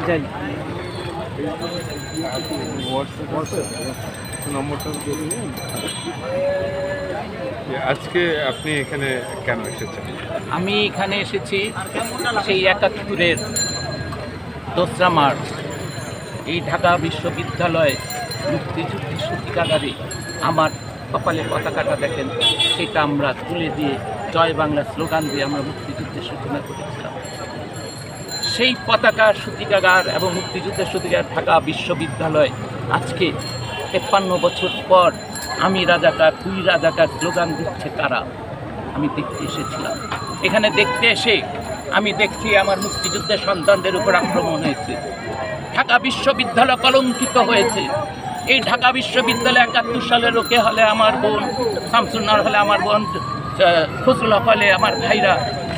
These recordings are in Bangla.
চাই। আজকে আপনি এখানে কেন এসেছেন? আমি এখানে এসেছি সেই ৭১-এর ২রা মার্চ এই ঢাকা বিশ্ববিদ্যালয় মুক্তিযুদ্ধের সূতিকাগারে আমার কপালে পতাকাটা দেখেন, সেটা আমরা তুলে দিয়ে জয় বাংলা স্লোগান দিয়ে আমরা মুক্তিযুদ্ধের সূচনা করেছিলাম। সেই পতাকার সূতিকাগার এবং মুক্তিযুদ্ধের সূতিকাগার ঢাকা বিশ্ববিদ্যালয় আজকে ৫৩ বছর পর আমি রাজাকার তুই রাজাকার স্লোগান দিচ্ছে কারা, আমি দেখতে এসেছিলাম। এখানে দেখতে এসে আমি দেখছি আমার মুক্তিযুদ্ধের সন্তানদের উপর আক্রমণ হয়েছে, ঢাকা বিশ্ববিদ্যালয় কলঙ্কিত হয়েছে। এই ঢাকা বিশ্ববিদ্যালয়ে ৭১ সালের রোকে হলে আমার বোন শামসুন্নাহর, হলে আমার বোন ফজলুল হক, হলে আমার ভাইরা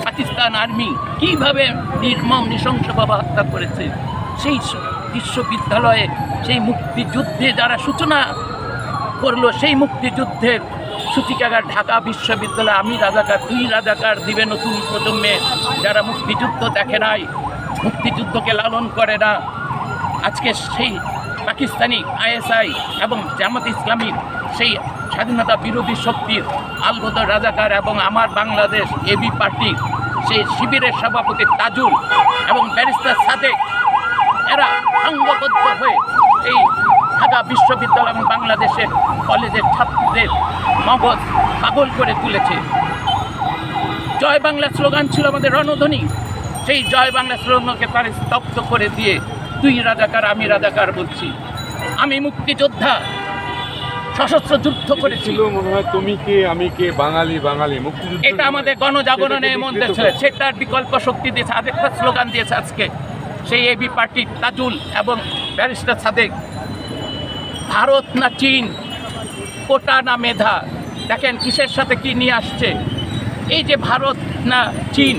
পাকিস্তান আর্মি কীভাবে নির্মম নৃশংসভাবে হত্যা করেছে। সেই বিশ্ববিদ্যালয়ে সেই মুক্তিযুদ্ধে যারা সূচনা করলো, সেই মুক্তিযুদ্ধের সূতিকাগার ঢাকা বিশ্ববিদ্যালয় আমি রাজাকার তুই রাজাকার দিবে নতুন প্রজন্মে, যারা মুক্তিযুদ্ধ দেখে নাই, মুক্তিযুদ্ধকে লালন করে না। আজকে সেই পাকিস্তানি আইএসআই এবং জামাত ইসলামীর সেই স্বাধীনতা বিরোধী শক্তির আলবদর রাজাকার এবং আমার বাংলাদেশ এবি পার্টি সেই শিবিরের সভাপতি তাজুল এবং ব্যারিস্টার সাদেক, এরা সংঘবদ্ধ হয়ে এই ঢাকা বিশ্ববিদ্যালয় এবং বাংলাদেশের কলেজের ছাত্রদের মগজ পাগল করে তুলেছে। জয় বাংলা স্লোগান ছিল আমাদের রণধ্বনি, সেই জয় বাংলা স্লোগানকে তারা স্তব্ধ করে দিয়ে তুই রাজাকার আমি রাজাকার বলছি। আমি মুক্তিযোদ্ধা, সশস্ত্র যুদ্ধ করেছি। মনে হয় তুমি কে আমি কে, বাঙালি বাঙালি, মুক্তিযুদ্ধ, এটা আমাদের গণজাগরণের মধ্যে ছিল, সেটার বিকল্প শক্তি দিয়েছে। আরেকটা স্লোগান দিয়েছে আজকে সেই এবি পার্টির তাজুল এবং ব্যারিস্টার সাদেক, ভারত না চীন, কোটা না মেধা। দেখেন কিসের সাথে কি নিয়ে আসছে। এই যে ভারত না চীন,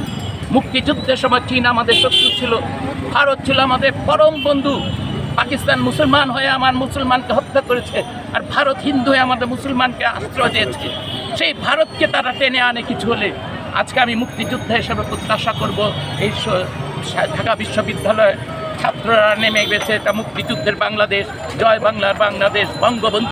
মুক্তিযুদ্ধের সময় চীন আমাদের শত্রু ছিল, ভারত ছিল আমাদের পরম বন্ধু। পাকিস্তান মুসলমান হয়ে আমার মুসলমানকে হত্যা করেছে, আর ভারত হিন্দু হয়ে আমাদের মুসলমানকে আশ্রয় দিয়েছে। সেই ভারতকে তারা টেনে আনে কিছু হলে। আজকে আমি মুক্তিযোদ্ধা হিসেবে প্রত্যাশা করব এই ঢাকা বিশ্ববিদ্যালয়ে ছাত্ররা নেমে গেছে, এটা মুক্তিযুদ্ধের বাংলাদেশ, জয় বাংলার বাংলাদেশ, বঙ্গবন্ধু